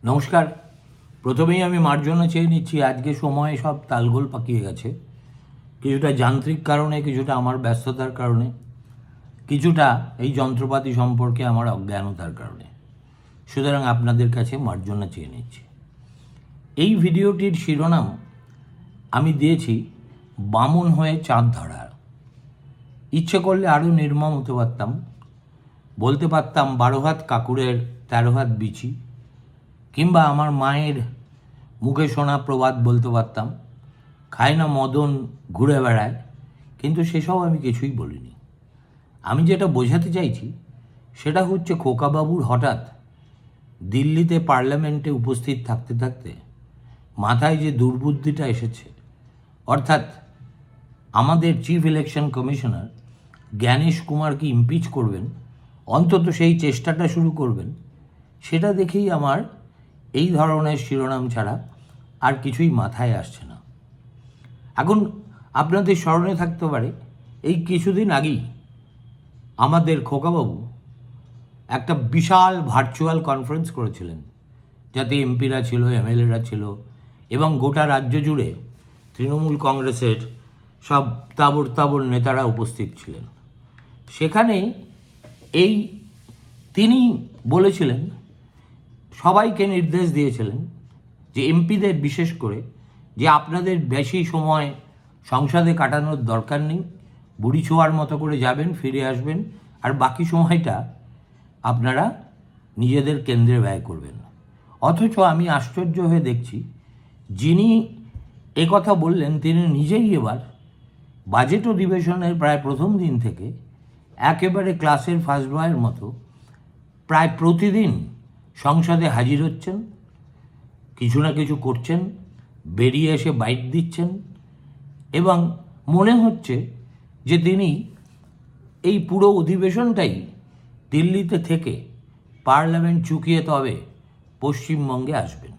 নমস্কার। প্রথমেই আমি মার্জনা চেয়ে নিচ্ছি, আজকে সময় সব তালগোল পাকিয়ে গেছে। কিছুটা যান্ত্রিক কারণে, কিছুটা আমার ব্যস্ততার কারণে, কিছুটা এই যন্ত্রপাতি সম্পর্কে আমার অজ্ঞানতার কারণে। সুতরাং আপনাদের কাছে মার্জনা চেয়ে নিচ্ছি। এই ভিডিওটির শিরোনাম আমি দিয়েছি বামন হয়ে চাঁদ ধরা। ইচ্ছে করলে আরও নির্মম হতে পারতাম, বলতে পারতাম 12 হাত কাকুরের 13 হাত বিচি, কিংবা আমার মায়ের মুখে শোনা প্রবাদ বলতে পারতাম, খায় না মদন ঘুরে বেড়ায়। কিন্তু সেসব আমি কিছুই বলিনি। আমি যেটা বোঝাতে চাইছি সেটা হচ্ছে, খোকাবাবুর হঠাৎ দিল্লিতে পার্লামেন্টে উপস্থিত থাকতে থাকতে মাথায় যে দুর্বুদ্ধিটা এসেছে, অর্থাৎ আমাদের চিফ ইলেকশন কমিশনার জ্ঞানেশ কুমারকে ইমপিচ করবেন, অন্তত সেই চেষ্টাটা শুরু করবেন, সেটা দেখেই আমার এই ধরনের শিরোনাম ছাড়া আর কিছুই মাথায় আসছে না। এখন আপনাদের স্মরণে থাকতে পারে, এই কিছুদিন আগেই আমাদের খোকাবাবু একটা বিশাল ভার্চুয়াল কনফারেন্স করেছিলেন, যাতে এমপিরা ছিল, এমএলএরা ছিল, এবং গোটা রাজ্য জুড়ে তৃণমূল কংগ্রেসের সব তাবড় তাবড় নেতারা উপস্থিত ছিলেন। সেখানে তিনি বলেছিলেন, সবাইকে নির্দেশ দিয়েছিলেন যে এমপিদের বিশেষ করে, যে আপনাদের বেশি সময় সংসদে কাটানোর দরকার নেই, বুড়ি ছোঁয়ার মতো করে যাবেন, ফিরে আসবেন, আর বাকি সময়টা আপনারা নিজেদের কেন্দ্রে ব্যয় করবেন। অথচ আমি আশ্চর্য হয়ে দেখছি, যিনি একথা বললেন তিনি নিজেই এবার বাজেট অধিবেশনের প্রায় প্রথম দিন থেকে একেবারে ক্লাসের ফার্স্ট বয়ের মতো প্রায় প্রতিদিন সংসদে হাজির হচ্ছেন, কিছু না কিছু করছেন, বেরিয়ে এসে বাইট দিচ্ছেন, এবং মনে হচ্ছে যে তিনি এই পুরো অধিবেশনটাই দিল্লিতে থেকে পার্লামেন্ট চুকিয়ে তবে পশ্চিমবঙ্গে আসবেন।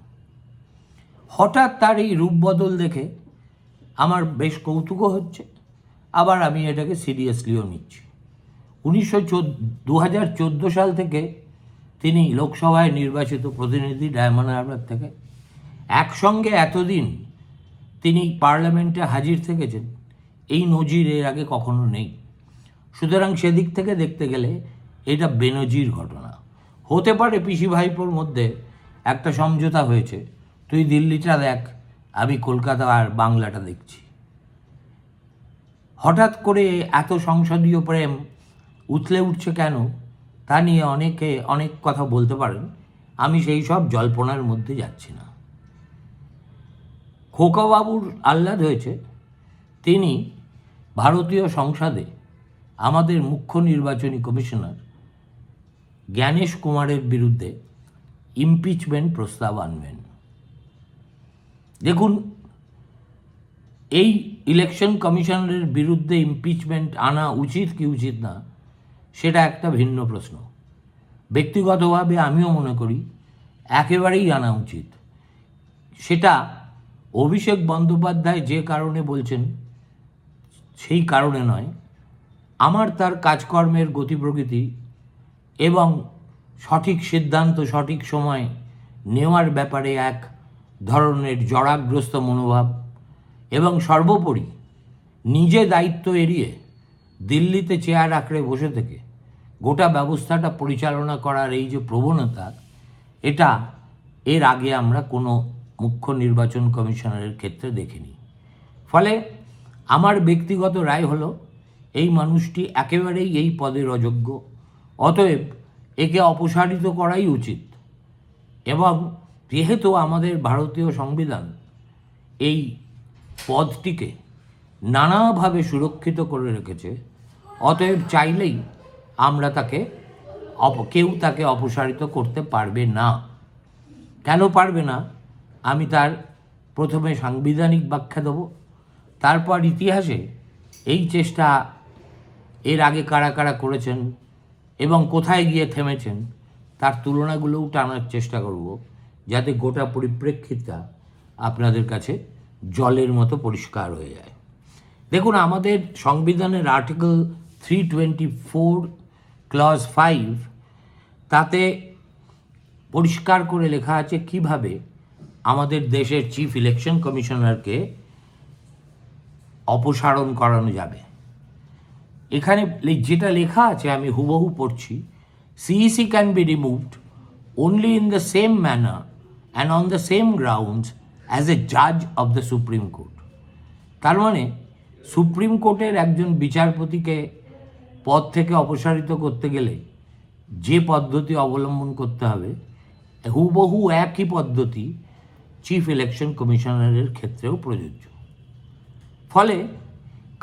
হঠাৎ তার এই রূপবদল দেখে আমার বেশ কৌতুকও হচ্ছে, আবার আমি এটাকে সিরিয়াসলিও নিচ্ছি। 2014 সাল থেকে তিনি লোকসভায় নির্বাচিত প্রতিনিধি, ডায়মন্ড হারবার থেকে। একসঙ্গে এতদিন তিনি পার্লামেন্টে হাজির থেকেছেন, এই নজির এর আগে কখনো নেই। সুতরাং সেদিক থেকে দেখতে গেলে এটা বেনজির ঘটনা। হতে পারে পিসি ভাইপোর মধ্যে একটা সমঝোতা হয়েছে, তুই দিল্লিটা দেখ, আমি কলকাতা আর বাংলাটা দেখছি। হঠাৎ করে এত সংসদীয় প্রেম উথলে উঠছে কেন, তা নিয়ে অনেকে অনেক কথা বলতে পারেন। আমি সেই সব জল্পনার মধ্যে যাচ্ছি না। খোকাবাবুর আহ্লাদ হয়েছে তিনি ভারতীয় সংসদে আমাদের মুখ্য নির্বাচনী কমিশনার জ্ঞানেশ কুমারের বিরুদ্ধে ইমপিচমেন্ট প্রস্তাব আনবেন। দেখুন, এই ইলেকশন কমিশনারের বিরুদ্ধে ইমপিচমেন্ট আনা উচিত কি উচিত না, সেটা একটা ভিন্ন প্রশ্ন। ব্যক্তিগতভাবে আমিও মনে করি একেবারেই আনা উচিত। সেটা অভিষেক বন্দ্যোপাধ্যায় যে কারণে বলছেন সেই কারণে নয়, আমার তার কাজকর্মের গতি প্রকৃতি এবং সঠিক সিদ্ধান্ত সঠিক সময় নেওয়ার ব্যাপারে এক ধরনের জড়াগ্রস্ত মনোভাব, এবং সর্বোপরি নিজে দায়িত্ব এড়িয়ে দিল্লিতে চেয়ার আঁকড়ে বসে থেকে গোটা ব্যবস্থাটা পরিচালনা করার এই যে প্রবণতা, এটা এর আগে আমরা কোনো মুখ্য নির্বাচন কমিশনারের ক্ষেত্রে দেখিনি। ফলে আমার ব্যক্তিগত রায় হলো, এই মানুষটি একেবারেই এই পদের অযোগ্য, অতএব একে অপসারিত করাই উচিত। এবং যেহেতু আমাদের ভারতীয় সংবিধান এই পদটিকে নানাভাবে সুরক্ষিত করে রেখেছে, অতএব চাইলেই আমরা কেউ তাকে অপসারিত করতে পারবে না। কেন পারবে না, আমি তার প্রথমে সাংবিধানিক ব্যাখ্যা দেব, তারপর ইতিহাসে এই চেষ্টা এর আগে কারা কারা করেছেন এবং কোথায় গিয়ে থেমেছেন তার তুলনাগুলোও টানার চেষ্টা করব, যাতে গোটা পরিপ্রেক্ষিতটা আপনাদের কাছে জলের মতো পরিষ্কার হয়ে যায়। দেখুন, আমাদের সংবিধানের আর্টিকেল 324 ক্লজ 5, তাতে পরিষ্কার করে লেখা আছে কিভাবে আমাদের দেশের চিফ ইলেকশন কমিশনারকে অপসারণ করানো যাবে। এখানে যেটা লেখা আছে আমি হুবহু পড়ছি, CEC can be removed only in the same manner and on the same grounds as a judge of the Supreme Court. তার মানে সুপ্রিম কোর্টের একজন বিচারপতিকে পদ থেকে অপসারিত করতে গেলে যে পদ্ধতি অবলম্বন করতে হবে হুবহু একই পদ্ধতি চিফ ইলেকশন কমিশনারের ক্ষেত্রেও প্রযোজ্য। ফলে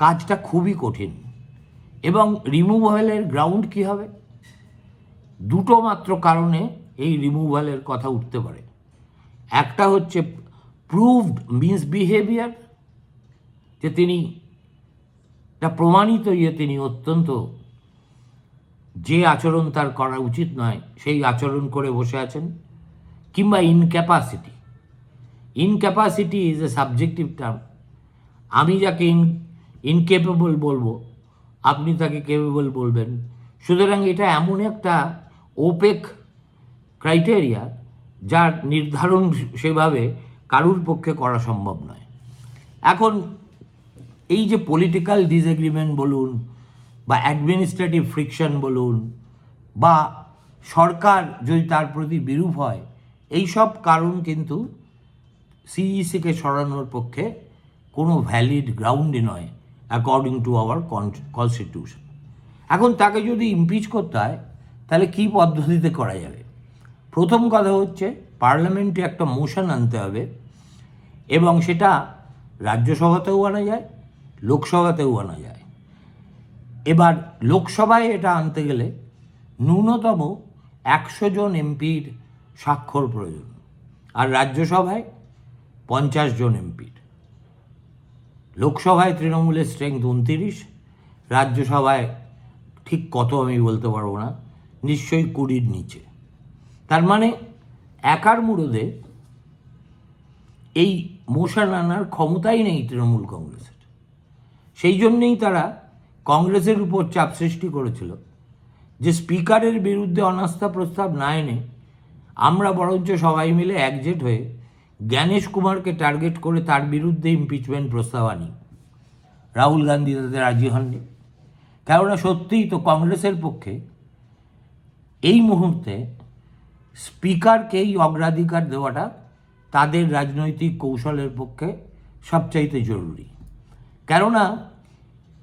কাজটা খুবই কঠিন। এবং রিমুভালের গ্রাউন্ড কী হবে? দুটো মাত্র কারণে এই রিমুভালের কথা উঠতে পারে। একটা হচ্ছে প্রুভড মিসবিহেভিয়ার, যে তিনি প্রমাণিত তিনি অত্যন্ত যে আচরণ তার করা উচিত নয় সেই আচরণ করে বসে আছেন, কিংবা ইনক্যাপাসিটি। ইনক্যাপাসিটি ইজ এ সাবজেক্টিভ টার্ম। আমি যাকে ইনকেপেবল বলবো আপনি তাকে কেপেবল বলবেন। সুতরাং এটা এমন একটা ওপেক ক্রাইটেরিয়া যার নির্ধারণ সেভাবে কারুর পক্ষে করা সম্ভব নয়। এখন এই যে পলিটিক্যাল ডিসএগ্রিমেন্ট বলুন বা অ্যাডমিনিস্ট্রেটিভ ফ্রিকশন বলুন বা সরকার যদি তার প্রতি বিরূপ হয়, এই সব কারণ কিন্তু সিইসিকে সরানোর পক্ষে কোনো ভ্যালিড গ্রাউন্ডই নয় অ্যাকর্ডিং টু আওয়ার কনস্টিটিউশন। এখন তাকে যদি ইমপিচ করতে হয় তাহলে কী পদ্ধতিতে করা যাবে? প্রথম কথা হচ্ছে পার্লামেন্টে একটা মোশন আনতে হবে, এবং সেটা রাজ্যসভাতেও আনা যায়, লোকসভাতেও আনা যায়। এবার লোকসভায় এটা আনতে গেলে ন্যূনতম 100 জন এমপির স্বাক্ষর প্রয়োজন, আর রাজ্যসভায় 50 জন এমপির। লোকসভায় তৃণমূলের স্ট্রেংথ 29, রাজ্যসভায় ঠিক কত আমি বলতে পারবো না, নিশ্চয়ই 20-র নিচে। তার মানে একার মুরদে এই মোশন আনার ক্ষমতাই নেই তৃণমূল কংগ্রেসের। সেই জন্যেই তারা কংগ্রেসের উপর চাপ সৃষ্টি করেছিল যে স্পিকারের বিরুদ্ধে অনাস্থা প্রস্তাব না এনে আমরা বরঞ্চ সবাই মিলে একজেট হয়ে জ্ঞানেশ কুমারকে টার্গেট করে তার বিরুদ্ধে ইমপিচমেন্ট প্রস্তাব আনি। রাহুল গান্ধী তাতে রাজি হননি। কেননা সত্যিই তো কংগ্রেসের পক্ষে এই মুহূর্তে স্পিকারকেই অগ্রাধিকার দেওয়াটা তাদের রাজনৈতিক কৌশলের পক্ষে সবচাইতে জরুরি। কেননা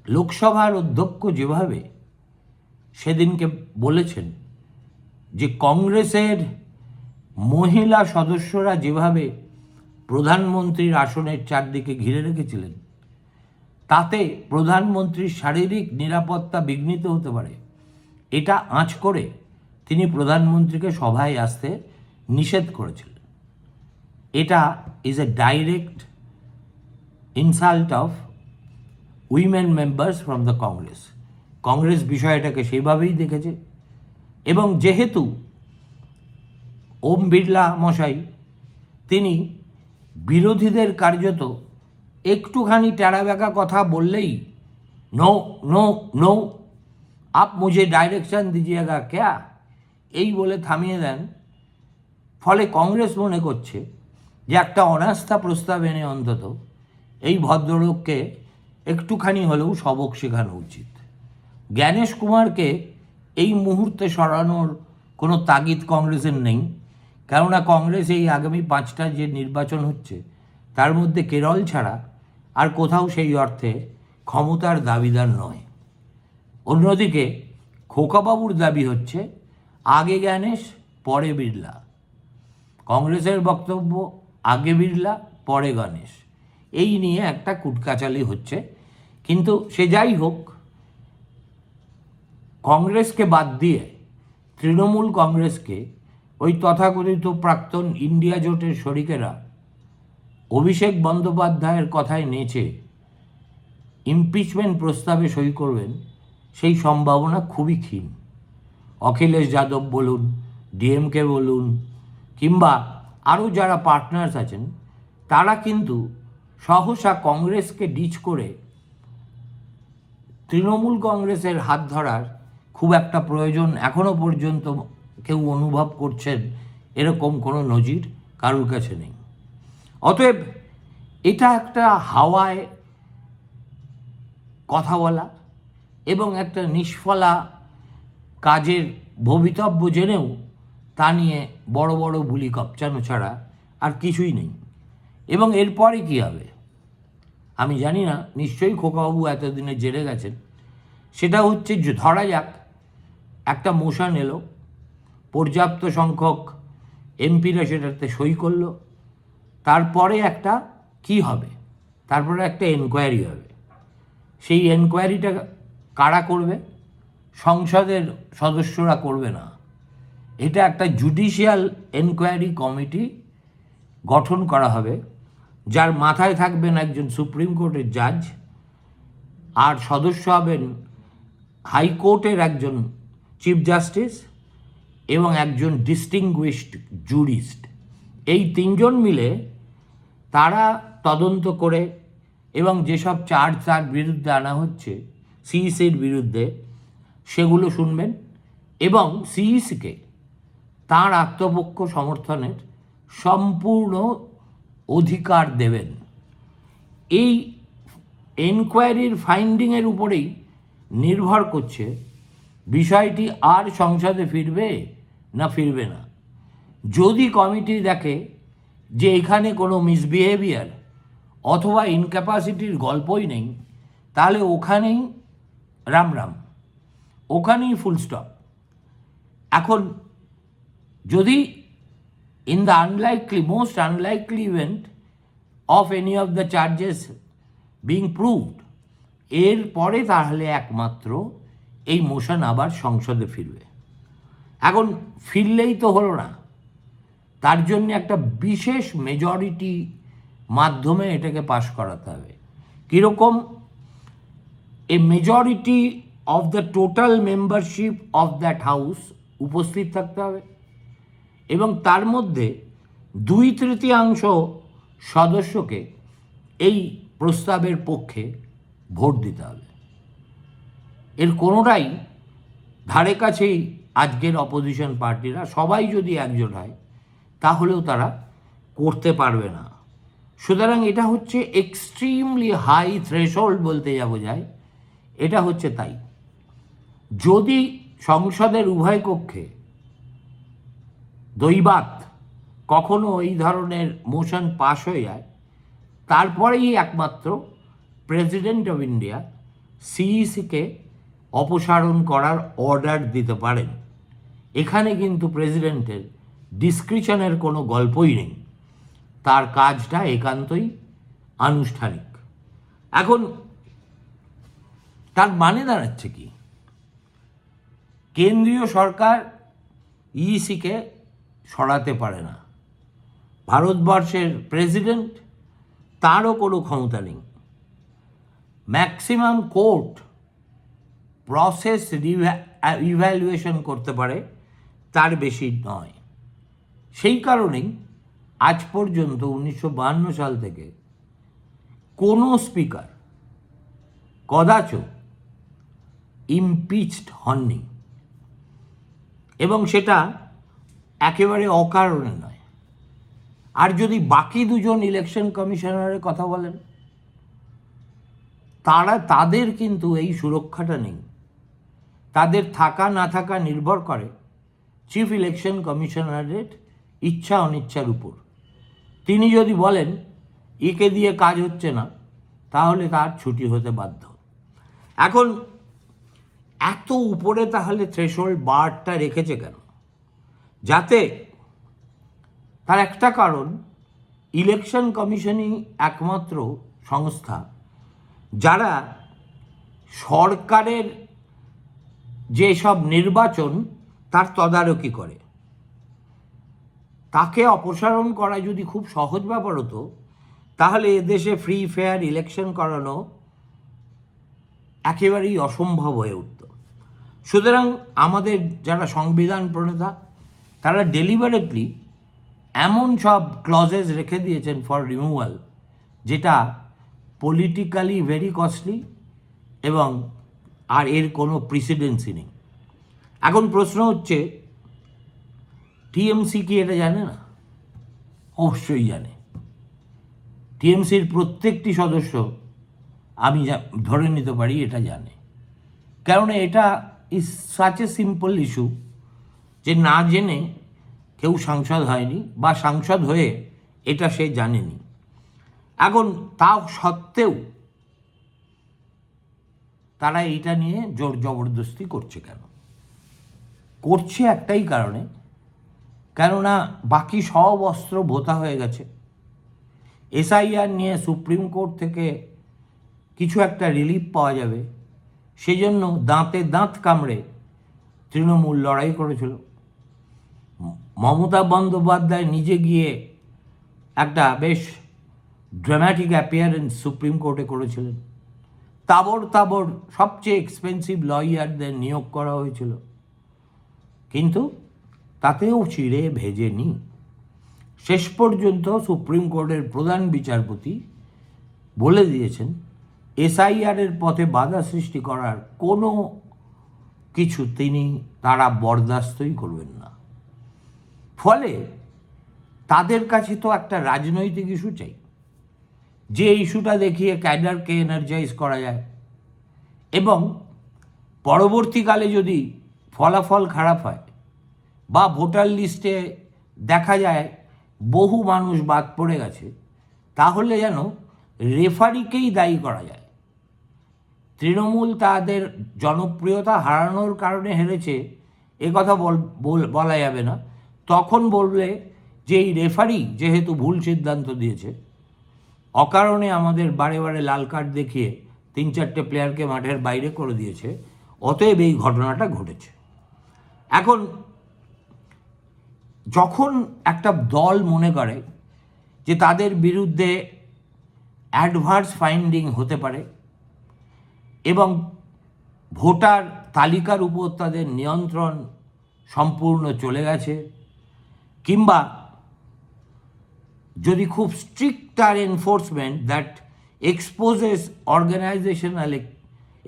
লোকসভার অধ্যক্ষ যেভাবে সেদিনকে বলেছেন যে কংগ্রেসের মহিলা সদস্যরা যেভাবে প্রধানমন্ত্রীর আসনের চারদিকে ঘিরে রেখেছিলেন, তাতে প্রধানমন্ত্রীর শারীরিক নিরাপত্তা বিঘ্নিত হতে পারে, এটা আঁচ করে তিনি প্রধানমন্ত্রীকে সভায় আসতে নিষেধ করেছিলেন। এটা is a direct insult of women members from the Congress. Congress বিষয়টাকে সেইভাবেই দেখেছে, এবং যেহেতু ওম বিড়লা মশাই তিনি বিরোধীদের কার্যত একটুখানি টেরা বেঁকা কথা বললেই নো নো নো আপ মুঝে ডাইরেকশন দিজিয়েগা ক্যা, এই বলে থামিয়ে দেন। ফলে কংগ্রেস মনে করছে যে একটা অনাস্থা প্রস্তাব এনে অন্তত এই ভদ্রলোককে একটুখানি হলেও সবক শেখানো উচিত। জ্ঞানেশ কুমারকে এই মুহূর্তে সরানোর কোনো তাগিদ কংগ্রেসের নেই, কেননা কংগ্রেস এই আগামী 5টা যে নির্বাচন হচ্ছে তার মধ্যে কেরল ছাড়া আর কোথাও সেই অর্থে ক্ষমতার দাবিদার নয়। অন্যদিকে খোকাবাবুর দাবি হচ্ছে আগে জ্ঞানেশ পরে বিড়লা। কংগ্রেসের বক্তব্য আগে বিড়লা পরে গণেশ, এই নিয়ে একটা কুটকাচালি হচ্ছে। কিন্তু সে যাই হোক, কংগ্রেসকে বাদ দিয়ে তৃণমূল কংগ্রেসকে ওই তথাকথিত প্রাক্তন ইন্ডিয়া জোটের শরিকেরা অভিষেক বন্দ্যোপাধ্যায়ের কথায় নেচে ইমপিচমেন্ট প্রস্তাবে সই করবেন সেই সম্ভাবনা খুবই ক্ষীণ। অখিলেশ যাদব বলুন, ডিএমকে বলুন, কিংবা আরও যারা পার্টনার্স আছেন, তারা কিন্তু সহসা কংগ্রেসকে ডিচ করে তৃণমূল কংগ্রেসের হাত ধরার খুব একটা প্রয়োজন এখনও পর্যন্ত কেউ অনুভব করছেন এরকম কোনো নজির কারোর কাছে নেই। অতএব এটা একটা হাওয়ায় কথা বলা এবং একটা নিষ্ফলা কাজের ভবিতব্য জেনেও তা নিয়ে বড় বড় বুলি কপচানো ছাড়া আর কিছুই নেই। এবং এরপরে কী হবে আমি জানি না, নিশ্চয়ই খোকাবাবু এতদিনে জেনে গেছেন। সেটা হচ্ছে যে ধরা যাক একটা মোশন এলো, পর্যাপ্ত সংখ্যক এমপিরা সেটাতে সই করলো, তারপরে একটা কি হবে, তারপরে একটা এনকোয়ারি হবে। সেই এনকোয়ারিটা কারা করবে? সংসদের সদস্যরা করবে না। এটা একটা জুডিশিয়াল এনকোয়ারি কমিটি গঠন করা হবে, যার মাথায় থাকবেন একজন সুপ্রিম কোর্টের জাজ, আর সদস্য হবেন হাইকোর্টের একজন চিফ জাস্টিস এবং একজন ডিস্টিংগুইশড জুরিস্ট। এই তিনজন মিলে তারা তদন্ত করে এবং যেসব চার্জ তার বিরুদ্ধে আনা হচ্ছে সিইসির বিরুদ্ধে সেগুলো শুনবেন এবং সিইসিকে তার আত্মপক্ষ সমর্থনের সম্পূর্ণ অধিকার দেবেন। এই এনকোয়ারির ফাইন্ডিংয়ের উপরেই নির্ভর করছে বিষয়টি আর সংসদে ফিরবে না ফিরবে না। যদি কমিটি দেখে যে এখানে কোনো মিসবিহেভিয়ার অথবা ইনক্যাপাসিটির গল্পই নেই, তাহলে ওখানেই রাম রাম, ওখানেই ফুল স্টপ। এখন যদি in the most unlikely event of any of the charges being proved, এর পরে তাহলে একমাত্র এই মোশন আবার সংসদে ফিরবে। এখন ফিরলেই তো হলো না, তার জন্য একটা বিশেষ মেজরিটি মাধ্যমে এটাকে পাশ করাতে হবে। কীরকম? A majority of the total membership of that house উপস্থিত থাকতে হবে এবং তার মধ্যে 2/3 সদস্যকে এই প্রস্তাবের পক্ষে ভোট দিতে হবে। এর কোনোটাই ধারে কাছেই আজকের অপোজিশন পার্টিরা সবাই যদি একজোট হয় তাহলেও তারা করতে পারবে না। সুতরাং এটা হচ্ছে এক্সট্রিমলি হাই থ্রেশহোল্ড বলতে যা বোঝায়, এটা হচ্ছে তাই। যদি সংসদের উভয় কক্ষে দৈবাত কখনো এই ধরনের মোশন পাশ হয়ে যায়, তারপরেই একমাত্র প্রেসিডেন্ট অফ ইন্ডিয়া সিইসিকে অপসারণ করার অর্ডার দিতে পারেন। এখানে কিন্তু প্রেসিডেন্টের ডিসক্রিশনের কোনো গল্পই নেই, তার কাজটা একান্তই আনুষ্ঠানিক। এখন তার মানে দাঁড়াচ্ছে কি? কেন্দ্রীয় সরকার ইসিকে সরাতে পারে না, ভারতবর্ষের প্রেসিডেন্ট তারও কোনো ক্ষমতা নেই। ম্যাক্সিমাম কোর্ট প্রসেস ইভ্যালুয়েশন করতে পারে, তার বেশি নয়। সেই কারণেই আজ পর্যন্ত 1952 সাল থেকে কোনো স্পিকার কদাচ ইমপিচড হননি, এবং সেটা একেবারে অকারণে নয়। আর যদি বাকি দুজন ইলেকশন কমিশনারের কথা বলেন, তাদের কিন্তু এই সুরক্ষাটা নেই। তাদের থাকা না থাকা নির্ভর করে চিফ ইলেকশন কমিশনারের ইচ্ছা অনিচ্ছার উপর। তিনি যদি বলেন একে দিয়ে কাজ হচ্ছে না, তাহলে তার ছুটি হতে বাধ্য। এখন এত উপরে তাহলে থ্রেশহোল্ড বারটা রেখেছে কেন? যাতে তার একটা কারণ, ইলেকশন কমিশনই একমাত্র সংস্থা যারা সরকারের যেসব নির্বাচন তার তদারকি করে। তাকে অপসারণ করা যদি খুব সহজ ব্যাপার হতো, তাহলে এদেশে ফ্রি ফেয়ার ইলেকশন করানো একেবারেই অসম্ভব হয়ে উঠত। সুতরাং আমাদের যারা সংবিধান প্রণেতা, তারা ডেলিবারেটলি এমন সব ক্লজেস রেখে দিয়েছেন ফর রিমুভাল, যেটা পলিটিক্যালি ভেরি কস্টলি এবং আর এর কোনো প্রিসিডেন্সি নেই। এখন প্রশ্ন হচ্ছে, টিএমসি কি এটা জানে না? অবশ্যই জানে। টিএমসির প্রত্যেকটি সদস্য আমি ধরে নিতে পারি এটা জানে, কারণ এটা is such a simple issue যে না জেনে কেউ সাংসদ হয়নি, বা সাংসদ হয়ে এটা সে জানেনি। এখন তাও সত্ত্বেও তারা এইটা নিয়ে জোর জবরদস্তি করছে। কেন করছে? একটাই কারণে, কেননা বাকি সব অস্ত্র ভোতা হয়ে গেছে। এসআইআর নিয়ে সুপ্রিম কোর্ট থেকে কিছু একটা রিলিফ পাওয়া যাবে, সেজন্য দাঁতে দাঁত কামড়ে তৃণমূল লড়াই করেছিল। মমতা বন্দ্যোপাধ্যায় নিজে গিয়ে একটা বেশ ড্রামাটিক অ্যাপিয়ারেন্স সুপ্রিম কোর্টে করেছিলেন। তাবড় তাবড় সবচেয়ে এক্সপেন্সিভ লয়ারদের নিয়োগ করা হয়েছিল, কিন্তু তাতেও চিড়ে ভেজেনি। শেষ পর্যন্ত সুপ্রিম কোর্টের প্রধান বিচারপতি বলে দিয়েছেন এসআইআরের পথে বাধা সৃষ্টি করার কোনো কিছু তারা বরদাস্তই করবেন না। ফলে তাদের কাছে তো একটা রাজনৈতিক ইস্যু চাই, যে ইস্যুটা দেখিয়ে ক্যাডারকে এনার্জাইজ করা যায়, এবং পরবর্তীকালে যদি ফলাফল খারাপ হয় বা ভোটার লিস্টে দেখা যায় বহু মানুষ বাদ পড়ে গেছে, তাহলে যেন রেফারিকেই দায়ী করা যায়। তৃণমূল তাদের জনপ্রিয়তা হারানোর কারণে হেরেছে এ কথা বলা যাবে না। তখন বলবে যে এই রেফারি যেহেতু ভুল সিদ্ধান্ত দিয়েছে, অকারণে আমাদের বারে বারে লাল কার্ড দেখিয়ে 3-4টে প্লেয়ারকে মাঠের বাইরে করে দিয়েছে, অতএব এই ঘটনাটা ঘটেছে। এখন যখন একটা দল মনে করে যে তাদের বিরুদ্ধে অ্যাডভার্স ফাইন্ডিং হতে পারে এবং ভোটার তালিকার উপর তাদের নিয়ন্ত্রণ সম্পূর্ণ চলে গেছে, কিংবা যদি খুব stricter enforcement that exposes organisational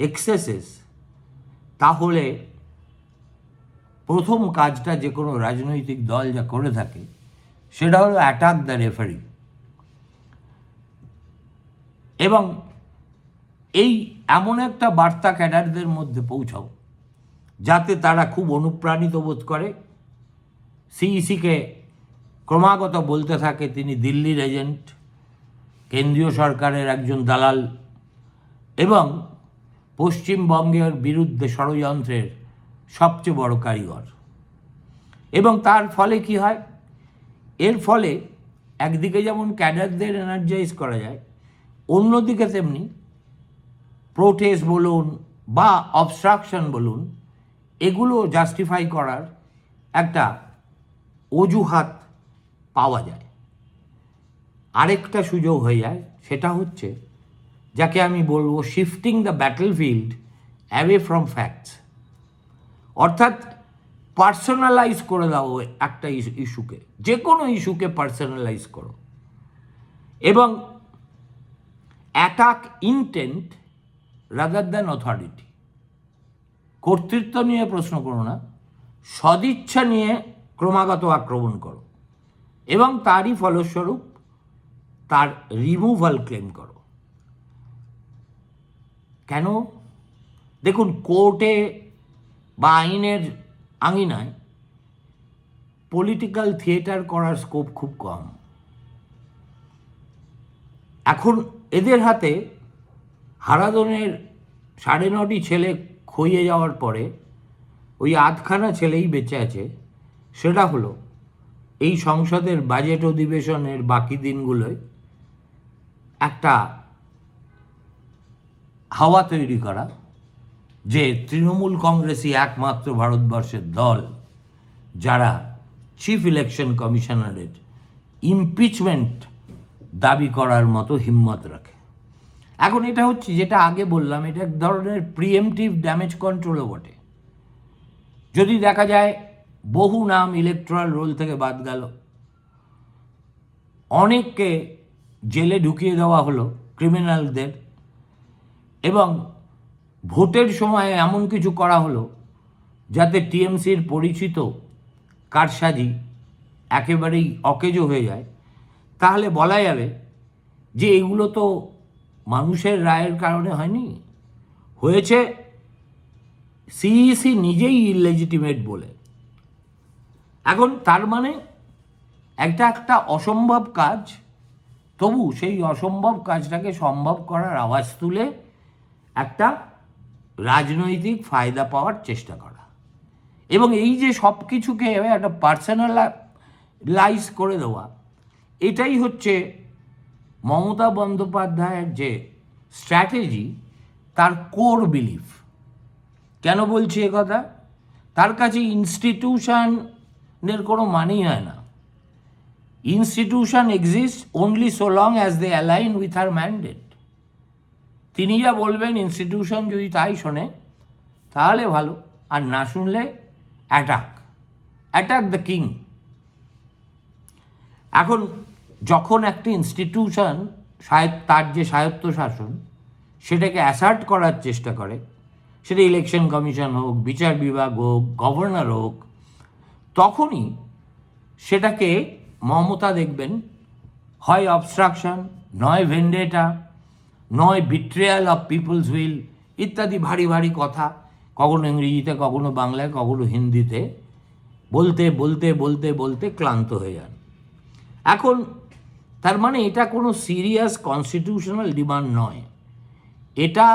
excesses, তাহলে প্রথম কাজটা যে কোনো রাজনৈতিক দল যা করে থাকে সেটা হলো অ্যাটাক দ্য রেফারি। এবং এই এমন একটা বার্তা ক্যাডারদের মধ্যে পৌঁছাও যাতে তারা খুব অনুপ্রাণিত বোধ করে, সিইসিকে ক্রমাগত বলতে থাকে তিনি দিল্লির এজেন্ট, কেন্দ্রীয় সরকারের একজন দালাল এবং পশ্চিমবঙ্গের বিরুদ্ধে ষড়যন্ত্রের সবচেয়ে বড় কারিগর। এবং তার ফলে কি হয়? এর ফলে একদিকে যেমন ক্যাডারদের এনার্জাইজ করা যায়, অন্যদিকে তেমনি প্রোটেস্ট বলুন বা অবস্ট্রাকশন বলুন, এগুলো জাস্টিফাই করার একটা অজুহাত পাওয়া যায়। আরেকটা সুযোগ হয়ে যায়, সেটা হচ্ছে যাকে আমি বলবো shifting the battlefield away from facts. অর্থাৎ পার্সোনালাইজ করে দাও একটা ইস্যুকে, যে কোনো ইস্যুকে পার্সোনালাইজ করো এবং attack intent rather than authority. কর্তৃত্ব নিয়ে প্রশ্ন করো না, সদিচ্ছা নিয়ে ক্রমাগত আক্রমণ করো এবং তারই ফলস্বরূপ তার রিমুভাল ক্লেম করো। কেন? দেখুন, কোর্টে বা আইনের আঙিনায় পলিটিক্যাল থিয়েটার করার স্কোপ খুব কম। এখন এদের হাতে হারাধনের 9.5টি ছেলে খইয়ে যাওয়ার পরে ওই আধখানা ছেলেই বেঁচে আছে, সেটা হলো এই সংসদের বাজেট অধিবেশনের বাকি দিনগুলোয় একটা হাওয়া তৈরি করা যে তৃণমূল কংগ্রেসই একমাত্র ভারতবর্ষের দল যারা চিফ ইলেকশন কমিশনারের ইমপিচমেন্ট দাবি করার মতো হিম্মত রাখে। এখন এটা হচ্ছে, যেটা আগে বললাম, এটা এক ধরনের প্রিএমটিভ ড্যামেজ কন্ট্রোলও বটে। যদি দেখা যায় বহু নাম ইলেকট্রাল রোল থেকে বাদ গেল, অনেককে জেলে ঢুকিয়ে দেওয়া হলো ক্রিমিনালদের, এবং ভোটের সময় এমন কিছু করা হলো যাতে টিএমসির পরিচিত কারসাজি একেবারেই অকেজো হয়ে যায়, তাহলে বলা যাবে যে এগুলো তো মানুষের রায়ের কারণে হয়নি, হয়েছে সিইসি নিজেই ইললেজিটিমেট বলে। এখন তার মানে একটা অসম্ভব কাজ, তবু সেই অসম্ভব কাজটাকে সম্ভব করার আওয়াজ তুলে একটা রাজনৈতিক ফায়দা পাওয়ার চেষ্টা করা, এবং এই যে সব কিছুকে একটা পার্সোনালাইজ করে দেওয়া, এটাই হচ্ছে মমতা বন্দ্যোপাধ্যায়ের যে স্ট্র্যাটেজি, তার কোর বিলিফ। কেন বলছি এ কথা? তার কাছে ইনস্টিটিউশনের কোনো মানেই হয় না। Institution exist only so long as they align with her mandate. তিনি যা বলবেন ইনস্টিটিউশন যদি তাই শোনে তাহলে ভালো, আর না শুনলে অ্যাটাক দ্য কিং। এখন যখন একটা ইনস্টিটিউশন তার যে স্বায়ত্তশাসন সেটাকে অ্যাসার্ট করার চেষ্টা করে, সেটা ইলেকশন কমিশন হোক, বিচার বিভাগ হোক, গভর্নর হোক, তখনই সেটাকে মমতা দেখবেন হয় অবস্ট্রাকশন, নয় ভেন্ডেটা, নয় বিট্রেয়াল অফ পিপলস উইল ইত্যাদি ভারী ভারী কথা, কখনো ইংরেজিতে, কখনো বাংলায়, কখনো হিন্দিতে বলতে বলতে বলতে বলতে ক্লান্ত হয়ে যান। এখন তার মানে এটা কোনো সিরিয়াস কনস্টিটিউশনাল ডিমান্ড নয়, এটা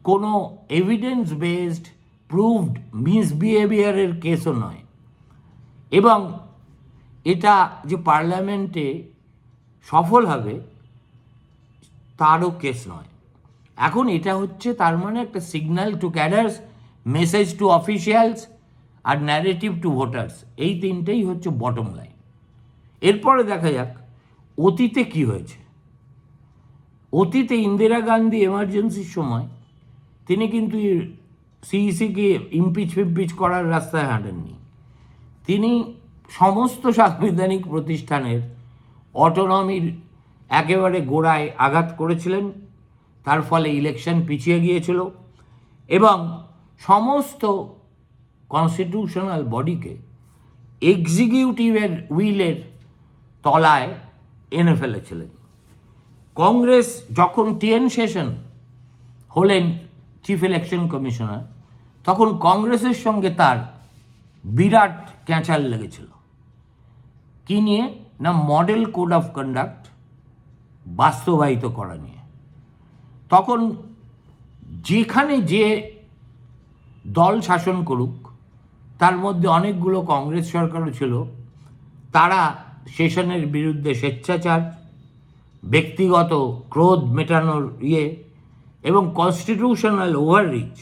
কোনো এভিডেন্স বেসড প্রুভড মিসবিহেভিয়ারের কেসও নয়, এবং এটা যে পার্লামেন্টে সফল হবে তারও কেস নয়। এখন এটা হচ্ছে তার মানে একটা signal to cadres, message to officials, আর ন্যারেটিভ টু ভোটার্স। এই তিনটেই হচ্ছে বটম লাইন। এরপরে দেখা যাক অতীতে কি হয়েছে। অতীতে ইন্দিরা গান্ধী এমার্জেন্সির সময় তিনি কিন্তু সিইসিকে ইমপিচ করার রাস্তায় হাঁটেননি। তিনি সমস্ত সাংবিধানিক প্রতিষ্ঠানের অটোনমির একেবারে গোড়ায় আঘাত করেছিলেন, তার ফলে ইলেকশন পিছিয়ে গিয়েছিল, এবং সমস্ত কনস্টিটিউশনাল বডিকে এক্সিকিউটিভের উইলের তলায় এনে ফেলেছিলেন। কংগ্রেস যখন টিএন সেশন হলেন চিফ ইলেকশন কমিশনার, তখন কংগ্রেসের সঙ্গে তার বিরাট ক্যাঁচাল লেগেছিল। কী নিয়ে? না, মডেল কোড অফ কন্ডাক্ট বাস্তবায়িত করা নিয়ে। তখন যেখানে যে দল শাসন করুক, তার মধ্যে অনেকগুলো কংগ্রেস সরকারও ছিল, তারা সেশনের বিরুদ্ধে স্বেচ্ছাচার, ব্যক্তিগত ক্রোধ মেটানোর এবং কনস্টিটিউশনাল ওভাররিচ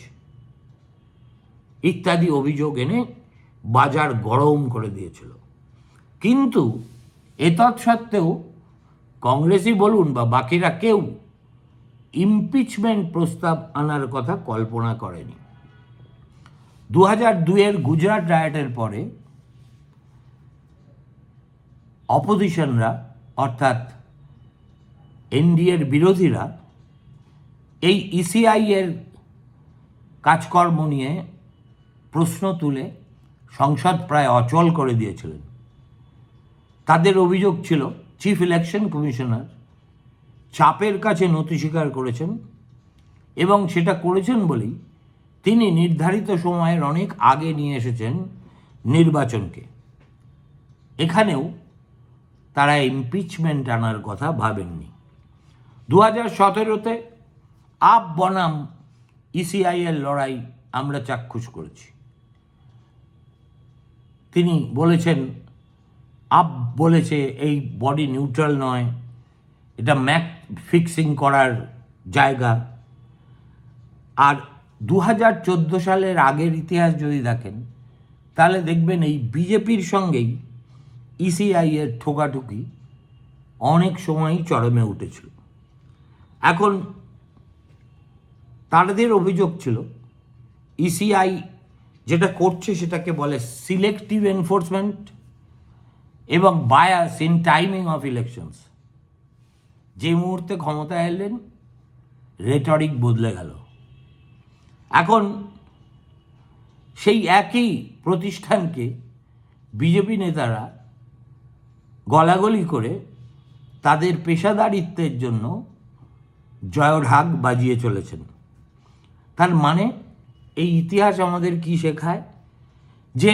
ইত্যাদি অভিযোগ এনে বাজার গরম করে দিয়েছিল। কিন্তু এতৎসত্ত্বেও কংগ্রেসই বলুন বা বাকিরা কেউ ইমপিচমেন্ট প্রস্তাব আনার কথা কল্পনা করেনি। 2002-এর গুজরাট রায়টের পরে অপোজিশনরা, অর্থাৎ এনডিএর বিরোধীরা, এই ইসিআইয়ের কাজকর্ম নিয়ে প্রশ্ন তুলে সংসদ প্রায় অচল করে দিয়েছিলেন। তাদের অভিযোগ ছিল চিফ ইলেকশন কমিশনার চাপের কাছে নতি স্বীকার করেছেন, এবং সেটা করেছেন বলেই তিনি নির্ধারিত সময়ের অনেক আগে নিয়ে এসেছেন নির্বাচনকে। এখানেও তারা ইমপিচমেন্ট আনার কথা ভাবেননি। 2017-তে আপ বনাম ইসিআইয়ের লড়াই আমরা চাক্ষুষ করেছি। তিনি বলেছেন, আপ বলেছে এই বডি নিউট্রাল নয়, এটা ম্যাচ ফিক্সিং করার জায়গা। আর 2014 সালের আগের ইতিহাস যদি দেখেন, তাহলে দেখবেন এই বিজেপির সঙ্গেই ইসিআইয়ের ঠোকাঠুকি অনেক সময়ই চরমে উঠেছিল। এখন তাদের অভিযোগ ছিল ইসিআই যেটা করছে সেটাকে বলে সিলেক্টিভ এনফোর্সমেন্ট এবং bias in timing of elections. যে মুহূর্তে ক্ষমতায় এলেন রেটরিক বদলে গেল। এখন সেই একই প্রতিষ্ঠানকে বিজেপি নেতারা গলাগলি করে তাদের পেশাদারিত্বের জন্য জয়ঢাক বাজিয়ে চলেছেন। তার মানে এই ইতিহাস আমাদের কি শেখায়? যে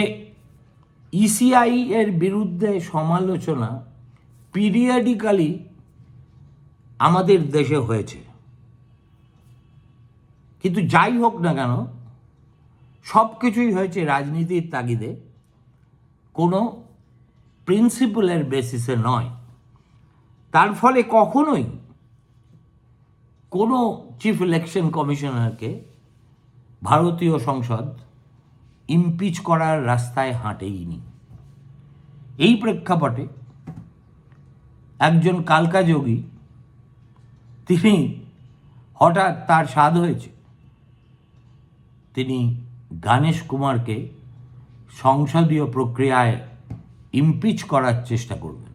ইসিআই এর বিরুদ্ধে সমালোচনা পিরিয়ডিক্যালি আমাদের দেশে হয়েছে, কিন্তু যাই হোক না কেন সব কিছুই হয়েছে রাজনীতির তাগিদে, কোনো প্রিন্সিপালের বেসিসে নয়। তার ফলে কখনোই কোনো চিফ ইলেকশন কমিশনারকে ভারতীয় সংসদ ইমপিচ করার রাস্তায় হাঁটেইনি। এই প্রেক্ষাপটে একজন কালকাযোগী তিনি হঠাৎ তার স্বাদ হয়েছে, তিনি গণেশ কুমারকে সংসদীয় প্রক্রিয়ায় ইমপিচ করার চেষ্টা করবেন।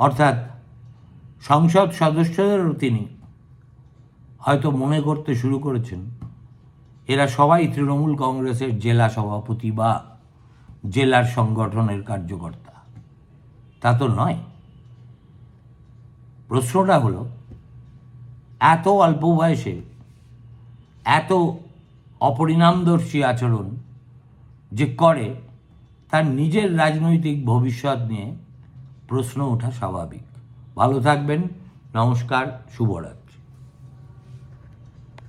অর্থাৎ সংসদ সদস্যদেরও তিনি হয়তো মনে করতে শুরু করেছেন এরা সবাই তৃণমূল কংগ্রেসের জেলা সভাপতি বা জেলার সংগঠনের কার্যকর্তা। তা তো নয়। প্রশ্নটা হলো, এত অল্প বয়সে এত অপরিণামদর্শী আচরণ যে করে, তার নিজের রাজনৈতিক ভবিষ্যৎ নিয়ে প্রশ্ন ওঠা স্বাভাবিক। ভালো থাকবেন। নমস্কার, শুভরাত্রি।